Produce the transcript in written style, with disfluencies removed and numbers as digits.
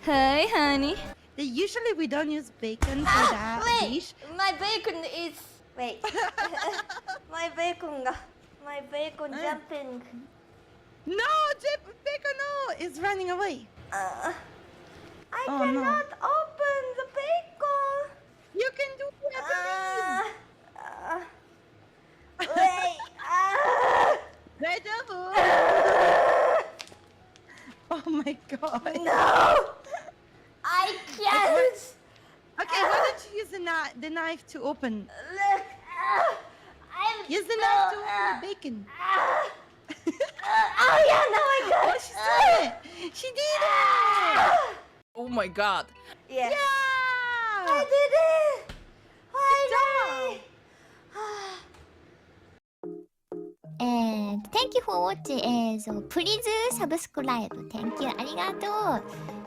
Hi, honey. Usually we don't use bacon for that dish. My bacon is... Wait. My bacon jumping. No, bacon, no! It's running away. I Oh, cannot open the bacon. You can do it, please. Wait. Right over. Oh my god. No! I can't! Okay, why don't you use the knife to open? Look! I'm Use the knife to open the bacon. Oh yeah, now I got Oh, she's doing it! She did it! Oh my god. Yes. Yeah! I did it! Finally! And thank you for watching. So please subscribe. Thank you. ありがとう。